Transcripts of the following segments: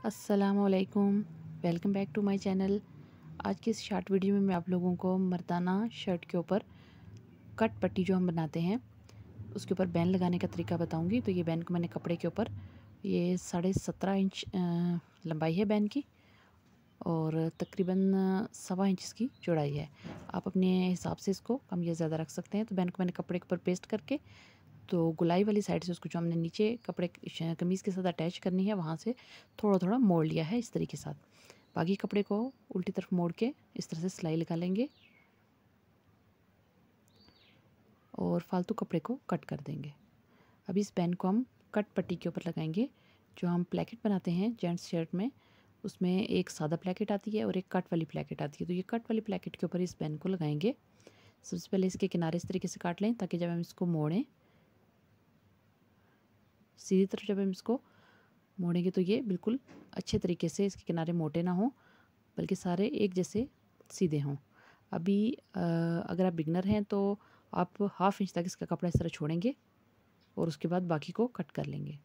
अस्सलामुअलैकुम, welcome back to my channel. आज की इस शॉर्ट वीडियो में मैं आप लोगों को मर्दाना शर्ट के ऊपर कट पट्टी जो हम बनाते हैं उसके ऊपर बैन लगाने का तरीका बताऊंगी। तो ये बैन को मैंने कपड़े के ऊपर, ये 17.5 इंच लंबाई है बैन की और तकरीबन 1.25 इंच इसकी चौड़ाई है। आप अपने हिसाब से इसको कम या ज़्यादा रख सकते हैं। तो बैन को मैंने कपड़े के ऊपर पेस्ट करके, तो गुलाई वाली साइड से उसको जो हमने नीचे कपड़े कमीज़ के साथ अटैच करनी है वहाँ से थोड़ा थोड़ा मोड़ लिया है इस तरीके के साथ। बाकी कपड़े को उल्टी तरफ मोड़ के इस तरह से सिलाई लगा लेंगे और फालतू कपड़े को कट कर देंगे। अब इस बैन को हम कट पट्टी के ऊपर लगाएंगे। जो हम प्लेकेट बनाते हैं जेंट्स शर्ट में, उसमें एक सादा प्लेकेट आती है और एक कट वाली प्लेकेट आती है। तो ये कट वाली प्लेकेट के ऊपर इस बैन को लगाएंगे। सबसे पहले इसके किनारे इस तरीके से काट लें ताकि जब हम इसको मोड़ें, सीधी तरफ जब हम इसको मोड़ेंगे तो ये बिल्कुल अच्छे तरीके से इसके किनारे मोटे ना हो, बल्कि सारे एक जैसे सीधे हों। अभी अगर आप बिगनर हैं तो आप 1/2 इंच तक इसका कपड़ा इस तरह छोड़ेंगे और उसके बाद बाकी को कट कर लेंगे,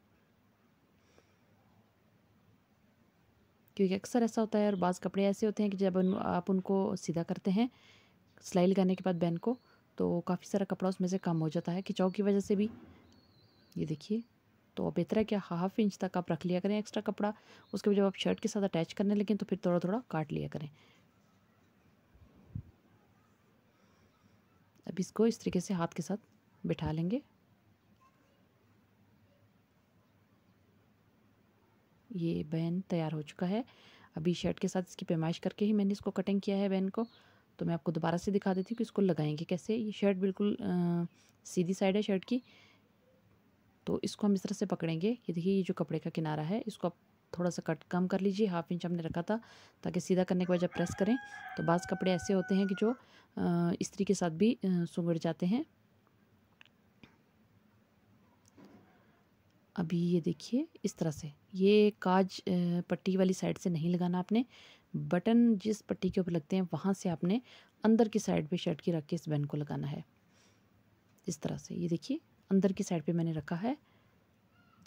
क्योंकि अक्सर ऐसा होता है और बाज़ कपड़े ऐसे होते हैं कि जब आप उनको सीधा करते हैं सिलाई लगाने के बाद बैन को, तो काफ़ी सारा कपड़ा उसमें से कम हो जाता है खिंचाव की वजह से भी। ये देखिए, तो बेहतर है कि 1/2 इंच तक आप रख लिया करें एक्स्ट्रा कपड़ा। उसके बाद जब आप शर्ट के साथ अटैच करने लगें तो फिर थोड़ा थोड़ा काट लिया करें। अब इसको इस तरीके से हाथ के साथ बिठा लेंगे। ये बैन तैयार हो चुका है। अभी शर्ट के साथ इसकी पैमाइश करके ही मैंने इसको कटिंग किया है बैन को। तो मैं आपको दोबारा से दिखा देती हूँ कि इसको लगाएंगे कैसे। ये शर्ट बिल्कुल सीधी साइड है शर्ट की, तो इसको हम इस तरह से पकड़ेंगे। ये देखिए, ये जो कपड़े का किनारा है इसको आप थोड़ा सा कट कम कर लीजिए। 1/2 इंच हमने रखा था ताकि सीधा करने के बाद जब प्रेस करें, तो बाज़ कपड़े ऐसे होते हैं कि जो इस्त्री के साथ भी सुंगड़ जाते हैं। अभी ये देखिए, इस तरह से ये काज पट्टी वाली साइड से नहीं लगाना आपने। बटन जिस पट्टी के ऊपर लगते हैं वहाँ से आपने अंदर की साइड पे शर्ट की रख के इस बैन को लगाना है इस तरह से। ये देखिए, अंदर की साइड पे मैंने रखा है।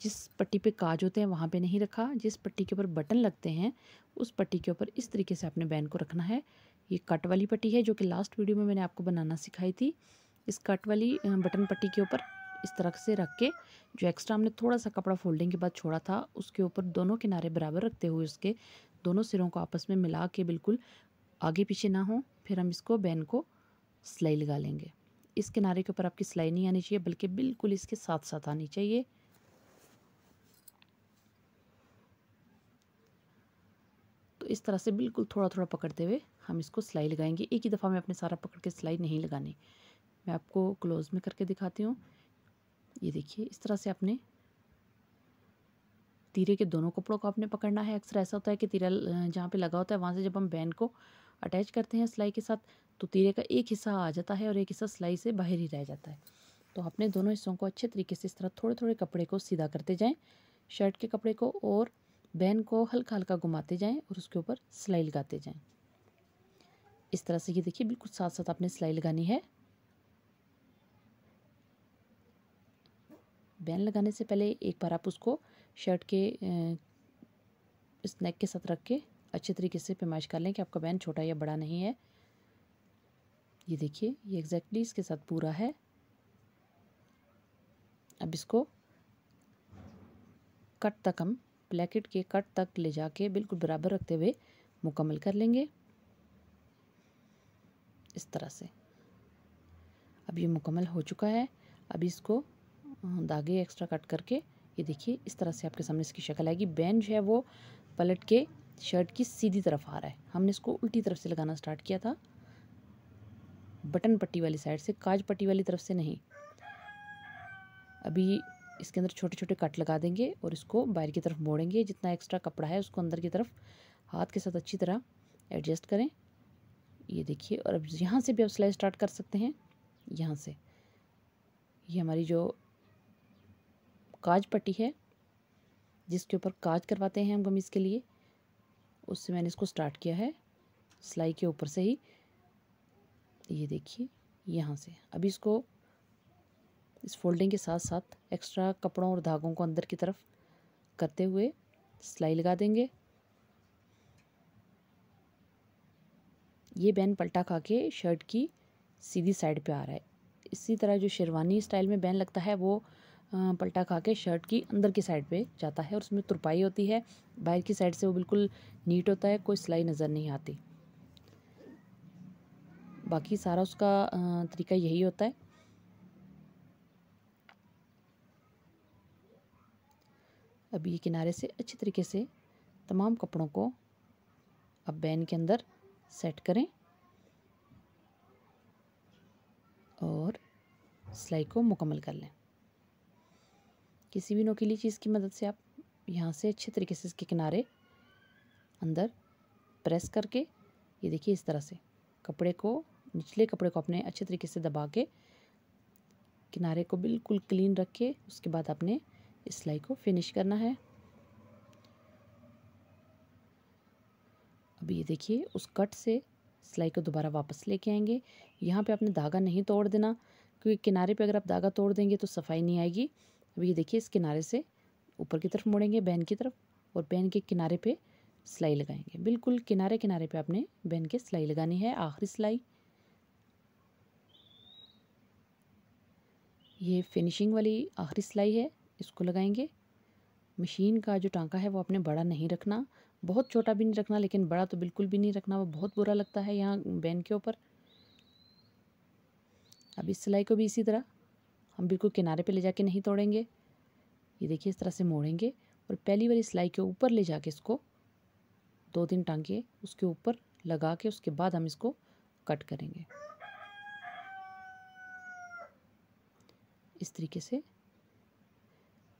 जिस पट्टी पे काज होते हैं वहाँ पे नहीं रखा। जिस पट्टी के ऊपर बटन लगते हैं उस पट्टी के ऊपर इस तरीके से आपने बैन को रखना है। ये कट वाली पट्टी है जो कि लास्ट वीडियो में मैंने आपको बनाना सिखाई थी। इस कट वाली बटन पट्टी के ऊपर इस तरह से रख के, जो एक्स्ट्रा हमने थोड़ा सा कपड़ा फोल्डिंग के बाद छोड़ा था उसके ऊपर दोनों किनारे बराबर रखते हुए उसके दोनों सिरों को आपस में मिला के बिल्कुल आगे पीछे ना हो, फिर हम इसको बैन को सिलाई लगा लेंगे। इस किनारे के ऊपर आपकी सिलाई नहीं आनी चाहिए, बल्कि बिल्कुल इसके साथ साथ आनी चाहिए। तो इस तरह से बिल्कुल थोड़ा थोड़ा पकड़ते हुए हम इसको सिलाई लगाएंगे। एक ही दफ़ा में अपने सारा पकड़ के सिलाई नहीं लगानी। मैं आपको क्लोज में करके दिखाती हूँ। ये देखिए, इस तरह से आपने तीरे के दोनों कपड़ों को आपने पकड़ना है। अक्सर ऐसा होता है कि तीरा जहाँ पे लगा होता है वहाँ से जब हम बैन को अटैच करते हैं सिलाई के साथ, तो तीरे का एक हिस्सा आ जाता है और एक हिस्सा सिलाई से बाहर ही रह जाता है। तो आपने दोनों हिस्सों को अच्छे तरीके से इस तरह थोड़े थोड़े कपड़े को सीधा करते जाएं, शर्ट के कपड़े को, और बैन को हल्का हल्का घुमाते जाएं और उसके ऊपर सिलाई लगाते जाएं इस तरह से। ये देखिए, बिल्कुल साथ साथ आपने सिलाई लगानी है। बैन लगाने से पहले एक बार आप उसको शर्ट के इस नेक के साथ रख के अच्छे तरीके से पैमाइश कर लें कि आपका बैन छोटा या बड़ा नहीं है। ये देखिए, ये एग्जैक्टली इसके साथ पूरा है। अब इसको कट तक हम प्लेकेट के कट तक ले जाके बिल्कुल बराबर रखते हुए मुकम्मल कर लेंगे इस तरह से। अब ये मुकम्मल हो चुका है। अब इसको धागे एक्स्ट्रा कट करके, ये देखिए, इस तरह से आपके सामने इसकी शक्ल आएगी। बैन जो है वो पलट के शर्ट की सीधी तरफ आ रहा है। हमने इसको उल्टी तरफ से लगाना स्टार्ट किया था, बटन पट्टी वाली साइड से, काज पट्टी वाली तरफ से नहीं। अभी इसके अंदर छोटे छोटे कट लगा देंगे और इसको बाहर की तरफ मोड़ेंगे। जितना एक्स्ट्रा कपड़ा है उसको अंदर की तरफ हाथ के साथ अच्छी तरह एडजस्ट करें। ये देखिए, और अब यहाँ से भी आप सिलाई स्टार्ट कर सकते हैं। यहाँ से ये हमारी जो काज पट्टी है जिसके ऊपर काज करवाते हैं हम कमीज़ के लिए, उससे मैंने इसको स्टार्ट किया है सिलाई के ऊपर से ही। ये देखिए, यहाँ से अभी इसको इस फोल्डिंग के साथ साथ एक्स्ट्रा कपड़ों और धागों को अंदर की तरफ करते हुए सिलाई लगा देंगे। ये बैन पलटा खा के शर्ट की सीधी साइड पे आ रहा है। इसी तरह जो शेरवानी स्टाइल में बैन लगता है वो पलटा खा के शर्ट की अंदर की साइड पे जाता है और उसमें तुरपाई होती है। बाहर की साइड से वो बिल्कुल नीट होता है, कोई सिलाई नज़र नहीं आती। बाकी सारा उसका तरीका यही होता है। अब ये किनारे से अच्छी तरीके से तमाम कपड़ों को अब बैन के अंदर सेट करें और सिलाई को मुकम्मल कर लें। किसी भी नोकीली चीज़ की मदद से आप यहाँ से अच्छे तरीके से इसके किनारे अंदर प्रेस करके, ये देखिए इस तरह से कपड़े को, निचले कपड़े को अपने अच्छे तरीके से दबा के किनारे को बिल्कुल क्लीन रख के उसके बाद आपने इस सिलाई को फिनिश करना है। अब ये देखिए उस कट से सिलाई को दोबारा वापस लेके आएंगे। यहाँ पे आपने धागा नहीं तोड़ देना, क्योंकि किनारे पे अगर आप धागा तोड़ देंगे तो सफाई नहीं आएगी। अब ये देखिए इस किनारे से ऊपर की तरफ मोड़ेंगे बैन की तरफ और बैन के किनारे पे सिलाई लगाएंगे। बिल्कुल किनारे किनारे पे आपने बैन के सिलाई लगानी है, आखिरी सिलाई। ये फिनिशिंग वाली आखिरी सिलाई है, इसको लगाएंगे। मशीन का जो टांका है वो आपने बड़ा नहीं रखना, बहुत छोटा भी नहीं रखना, लेकिन बड़ा तो बिल्कुल भी नहीं रखना, वो बहुत बुरा लगता है यहाँ बैन के ऊपर। अब इस सिलाई को भी इसी तरह हम बिल्कुल किनारे पे ले जाके नहीं तोड़ेंगे। ये देखिए इस तरह से मोड़ेंगे और पहली वाली सिलाई के ऊपर ले जाके इसको 2-3 टांके उसके ऊपर लगा के उसके बाद हम इसको कट करेंगे। इस तरीके से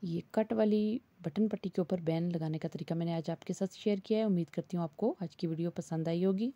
ये कट वाली बटन पट्टी के ऊपर बैन लगाने का तरीका मैंने आज आपके साथ शेयर किया है। उम्मीद करती हूँ आपको आज की वीडियो पसंद आई होगी।